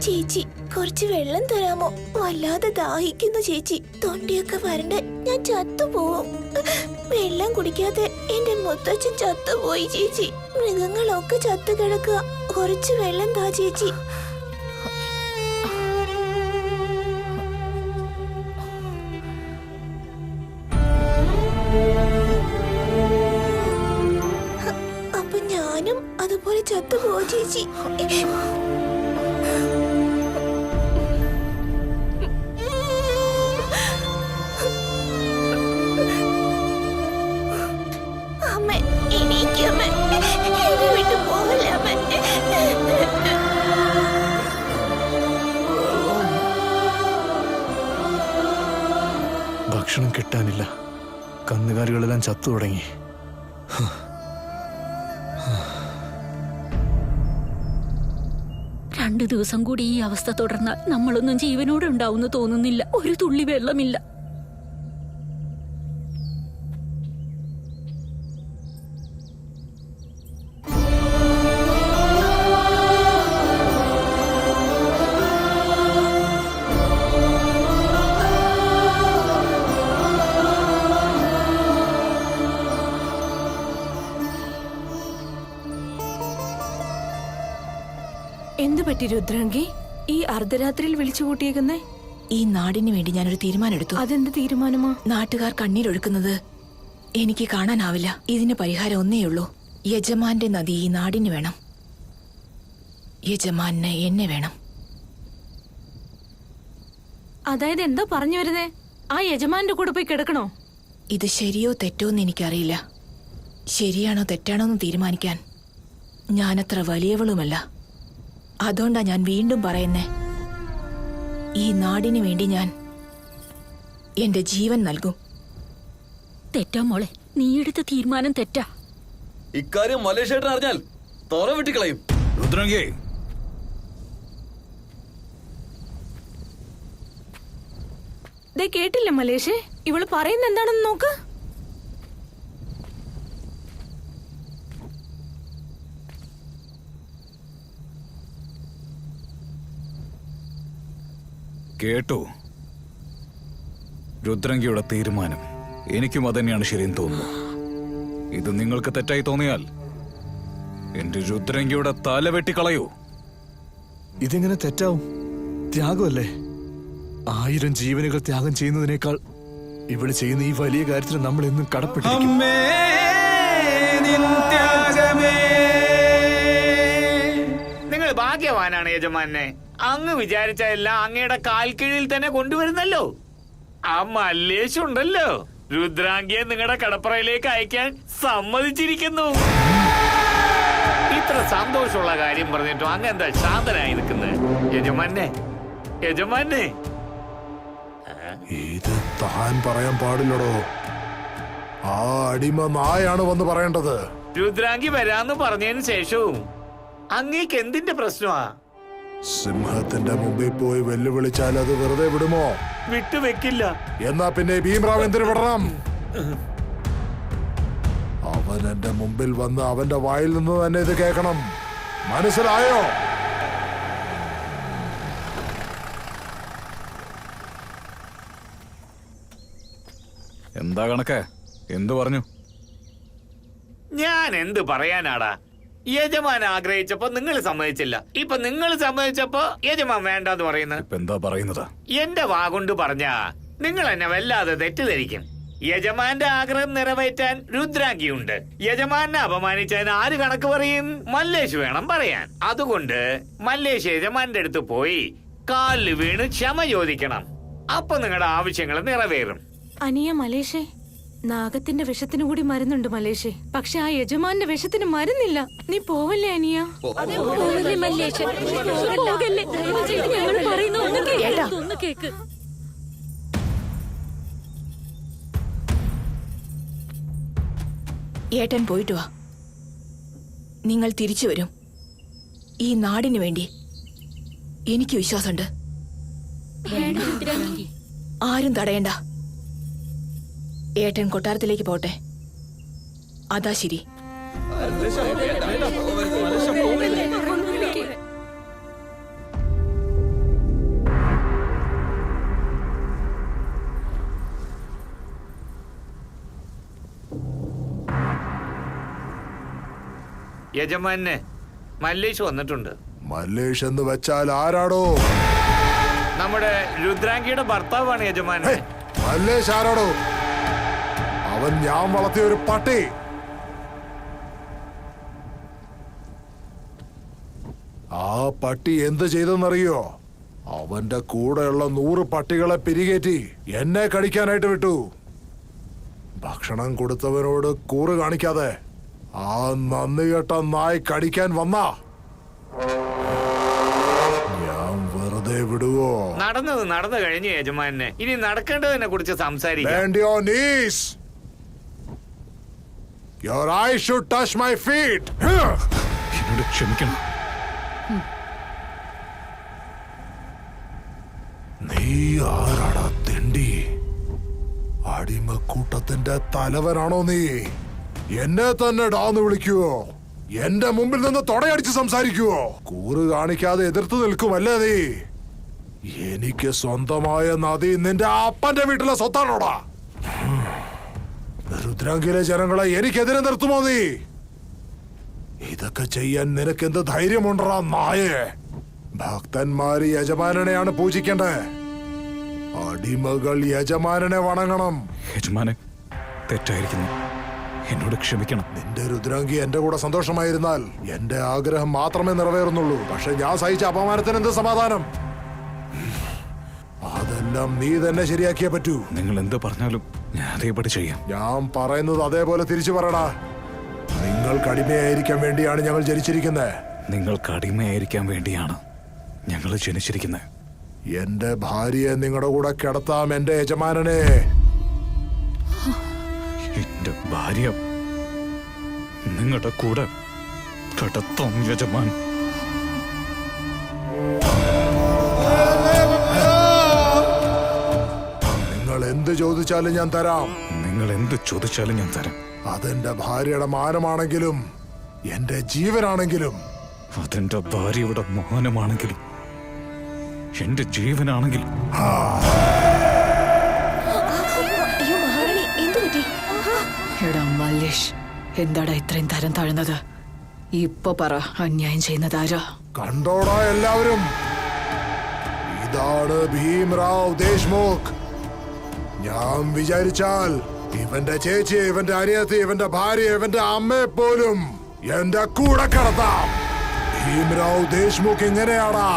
ചേച്ചി കുറച്ച് വെള്ളം തരാമോ? വല്ലാതെ ദാഹിക്കുന്നു ചേച്ചി. തൊണ്ടിയൊക്കെ വരണ്ട, ഞാൻ ചത്തുപോവും. വെള്ളം കുടിക്കാതെ എന്റെ മുത്തച്ഛൻ ചത്തുപോയി ചേച്ചി. മൃഗങ്ങളൊക്കെ ചത്തു കിടക്കുക. കുറച്ച് വെള്ളം താ ചേച്ചി. അപ്പൊ ഞാനും അതുപോലെ ചത്തുപോവാ ചേച്ചി. ഭക്ഷണം കിട്ടാനില്ല. കന്നുകാലികളെല്ലാം ചത്തു തുടങ്ങി. രണ്ടു ദിവസം കൂടി ഈ അവസ്ഥ തുടർന്നാൽ നമ്മളൊന്നും ജീവനോടെ ഉണ്ടാവുമെന്ന് തോന്നുന്നില്ല. ഒരു തുള്ളി വെള്ളമില്ല. എന്തു പറ്റി രുദ്രാംഗി? ഈ അർദ്ധരാത്രിയിൽ വിളിച്ചു കൂട്ടിയേക്കുന്നേ? ഈ നാടിന് വേണ്ടി ഞാനൊരു തീരുമാനം എടുത്തു. അതെന്ത് തീരുമാനമാ? നാട്ടുകാർ കണ്ണീരൊഴുക്കുന്നത് എനിക്ക് കാണാനാവില്ല. ഇതിന് പരിഹാരം ഒന്നേയുള്ളൂ. യജമാന്റെ നദി ഈ നാടിന് വേണം. യജമാനെ എന്നെ വേണം. അതായത് എന്താ പറഞ്ഞു വരുന്നേ? ആ യജമാന്റെ കൂടെ പോയി കിടക്കണോ? ഇത് ശരിയോ തെറ്റോ എന്ന് എനിക്കറിയില്ല. ശരിയാണോ തെറ്റാണോ എന്ന് തീരുമാനിക്കാൻ ഞാനത്ര വലിയവളുമല്ല. അതുകൊണ്ടാ ഞാൻ വീണ്ടും പറയുന്നേ, ഈ നാടിന് വേണ്ടി ഞാൻ എന്റെ ജീവൻ നൽകും. തെറ്റാ മോളെ, നീ എടുത്ത തീരുമാനം തെറ്റാ. ഇക്കാര്യം മലേഷ്യേട്ടൻ അറിഞ്ഞാൽ തോറ വെട്ടിക്കളയും. രുദ്രംഗി, ദേ കേട്ടില്ലേ മലേഷേ? ഇവള് പറയുന്ന എന്താണെന്ന് നോക്ക്. കേട്ടു രുദ്രംഗിയുടെ തീരുമാനം. എനിക്കും അതന്നെയാണ് ശരിയെന്ന് തോന്നുന്നു. ഇത് നിങ്ങൾക്ക് തെറ്റായി തോന്നിയാൽ എന്റെ രുദ്രംഗിയുടെ തല വെട്ടിക്കളയൂ. ഇതെങ്ങനെ തെറ്റാവും? ത്യാഗമല്ലേ? 1000 ജീവനുകൾ ത്യാഗം ചെയ്യുന്നതിനേക്കാൾ ഇവിടെ ചെയ്യുന്ന ഈ വലിയ കാര്യത്തിന് നമ്മൾ എന്നും കടപ്പെട്ടിരിക്കും. നിങ്ങൾ ഭാഗ്യവാനാണ് യജമാനെ. അങ്ങ് വിചാരിച്ച എല്ലാം അങ്ങയുടെ കാൽക്കീഴിൽ തന്നെ കൊണ്ടുവരുന്നല്ലോ. ആ മല്ലേശുണ്ടല്ലോ, രുദ്രാംഗിയെ നിങ്ങളുടെ കടപ്പറയിലേക്ക് അയക്കാൻ സമ്മതിച്ചിരിക്കുന്നു. ഇത്ര സന്തോഷമുള്ള കാര്യം പറഞ്ഞിട്ടും അങ്ങ് എന്താ ശാന്തനായി നിൽക്കുന്നത്? യജമാനെ, യജമാനെ, ഇത് താൻ പറയാൻ പാടില്ലടോ. ആ അടിമ നായാണ് വന്ന് പറയേണ്ടത്. രുദ്രാംഗി വരാന്ന് പറഞ്ഞതിന് ശേഷവും അങ്ങേക്ക് എന്തിന്റെ പ്രശ്നമാ? സിംഹത്തിന്റെ മുമ്പിൽ പോയി വെല്ലുവിളിച്ചാൽ അത് വെറുതെ വിടുമോ? വിട്ടുവെക്കില്ല. എന്നാ പിന്നെ ഭീമറാവ് എന്തിനു വിടണം? അവൻ എന്റെ മുമ്പിൽ വന്ന് അവന്റെ വായിൽ നിന്ന് തന്നെ ഇത് കേൾക്കണം. മനസ്സിലായോ? എന്താ കണക്ക്? എന്തു പറഞ്ഞു? ഞാൻ എന്ത് പറയാനാടാ? യജമാൻ ആഗ്രഹിച്ചപ്പോ നിങ്ങൾ സമ്മതിച്ചില്ല. ഇപ്പൊ നിങ്ങൾ സമ്മതിച്ചപ്പോ യജമാൻ വേണ്ടെന്ന് പറയുന്നത്. എന്താ പറയുന്നത്? എന്റെ വാഗൊണ്ട് പറഞ്ഞാ നിങ്ങൾ എന്നെ വല്ലാതെ തെറ്റിദ്ധരിക്കും. യജമാന്റെ ആഗ്രഹം നിറവേറ്റാൻ രുദ്രാംഗിയുണ്ട്. യജമാനെ അപമാനിച്ചതിന് ആര് കണക്ക് പറയും? മല്ലേഷ് വേണം പറയാൻ. അതുകൊണ്ട് മല്ലേഷ് യജമാന്റെ അടുത്ത് പോയി കാലിൽ വീണ് ക്ഷമ ചോദിക്കണം. അപ്പൊ നിങ്ങളുടെ ആവശ്യങ്ങൾ നിറവേറും. അനിയ മലേഷേ, നാഗത്തിന്റെ വിഷത്തിനു കൂടി മരുന്നുണ്ട് മലേഷേ. പക്ഷെ ആ യജമാന്റെ വിഷത്തിന് മരുന്നില്ല. നീ പോവല്ലേ അനിയ? പോകല്ലേ മല്ലേശൻ, പോകല്ലേ. ദയവ് ചെയ്ത് ഞങ്ങൾ പറയുന്ന ഒന്ന് കേക്ക്. ഏട്ടൻ പോയിട്ട് വാ. നിങ്ങൾ തിരിച്ചു വരും. ഈ നാടിന് വേണ്ടി എനിക്ക് വിശ്വാസമുണ്ട്. ആരും തടയണ്ട. ഏട്ടൻ കൊട്ടാരത്തിലേക്ക് പോട്ടെ. അതാ ശരി. യജമാനെ മല്ലേഷ് വന്നിട്ടുണ്ട്. മല്ലേഷ് എന്ന് വെച്ചാൽ ആരാടോ? നമ്മുടെ രുദ്രാംഗിയുടെ ഭർത്താവാണ് യജമാനെ. മല്ലേഷ് ആരാടോ? അവൻ ഞാൻ വളർത്തിയ ഒരു പട്ടി. ആ പട്ടി എന്ത് ചെയ്തെന്നറിയോ? അവന്റെ കൂടെയുള്ള 100 പട്ടികളെ പിരികേറ്റി എന്നെ കടിക്കാനായിട്ട് വിട്ടു. ഭക്ഷണം കൊടുത്തവനോട് കൂറ് കാണിക്കാതെ ആ നന്ദികെട്ട നായ് കടിക്കാൻ വന്നാ ഞാൻ വെറുതെ വിടുവോ? നടന്നു കഴിഞ്ഞു യജമാനെ. ഇനി നടക്കേണ്ടതിനെ കുറിച്ച് സംസാരിക്കാം. Bend your knees. Your eyes should touch my feet. എന്നോട് ക്ഷമിക്കണം. നീ ആരാടാ തെണ്ടി? അടിമക്കൂട്ടത്തിന്റെ തലവനാണോ നീ? എന്നെ തന്നെ ഡാന്ന് വിളിക്കുവോ? എന്റെ മുമ്പിൽ നിന്ന് തൊടയടിച്ച് സംസാരിക്കുവോ? കൂറ് കാണിക്കാതെ എതിർത്ത് നിൽക്കുമല്ലേ നീ? എനിക്ക് സ്വന്തമായ നദി നിന്റെ അപ്പന്റെ വീട്ടിലെ സ്വത്താണോടാ? രുദ്രാംഗിലെ ജനങ്ങളെ എനിക്കെതിരെ നിർത്തുമോ നീ? ഇതൊക്കെ ചെയ്യാൻ നിനക്കെന്ത് ധൈര്യമുണ്ടാ നായേ? ഭക്തന്മാര് യജമാനനെയാണ് പൂജിക്കേണ്ടത്. അടിമകൾ യജമാനനെ വണങ്ങണം. യജമാനെ, തെറ്റായിരിക്കുന്നു. എന്നോട് ക്ഷമിക്കണം. നിന്റെ രുദ്രാംഗി എന്റെ കൂടെ സന്തോഷമായിരുന്നാൽ എന്റെ ആഗ്രഹം മാത്രമേ നിറവേറുന്നുള്ളൂ. പക്ഷെ ഞാൻ സഹിച്ച അപമാനത്തിന് എന്ത് സമാധാനം? അതെല്ലാം നീ തന്നെ ശരിയാക്കിയേ പറ്റൂ. നിങ്ങൾ എന്ത് പറഞ്ഞാലും ഞാൻ അതേപടി ചെയ്യാം. ഞാൻ പറയുന്നത് അതേപോലെ തിരിച്ചു പറയടാ. നിങ്ങൾക്ക് അടിമയായിരിക്കാൻ വേണ്ടിയാണ് ഞങ്ങൾ ജനിച്ചിരിക്കുന്നത്. നിങ്ങൾക്ക് അടിമയായിരിക്കാൻ വേണ്ടിയാണ് ഞങ്ങൾ ജനിച്ചിരിക്കുന്നത്. എന്റെ ഭാര്യയെ നിങ്ങളുടെ കൂടെ കിടത്താം എന്റെ യജമാനനെ. എന്റെ ഭാര്യ നിങ്ങളുടെ കൂടെ കിടത്താം യജമാൻ. നിങ്ങൾ എന്ത് ചോദിച്ചാലും ഞാൻ തരാം. നിങ്ങൾ എന്ത് ചോദിച്ചാലും ഞാൻ തരാം. അതെന്റെ ഭാര്യയുടെ മാനമാണെങ്കിലും എന്റെ ജീവനാണെങ്കിലും. അതെന്റെ ഭാര്യയുടെ മാനമാണെങ്കിലും എന്റെ ജീവനാണെങ്കിലും. അയ്യോ മഹാറാണി, എന്തു പറ്റി? എടാ മല്ലേഷ്, എന്താടാ ഇത്രയും തരം താഴ്ന്നത്? ഇപ്പൊ പറ, അന്യായം ചെയ്യുന്നത് ആരാ? കണ്ടോടാ എല്ലാവരും, ഇതാണ് ഭീംറാവ് ദേശ്മുഖ്. ഞാൻ വിചാരിച്ചാൽ ഇവന്റെ ചേച്ചി, ഇവന്റെ അനിയത്തി, ഇവന്റെ ഭാര്യ, ഇവന്റെ അമ്മയെ പോലും എന്റെ കൂടെ കിടത്താം. ഭീംറാവ് ദേശ്മുഖ് ഇങ്ങനെയാടാ.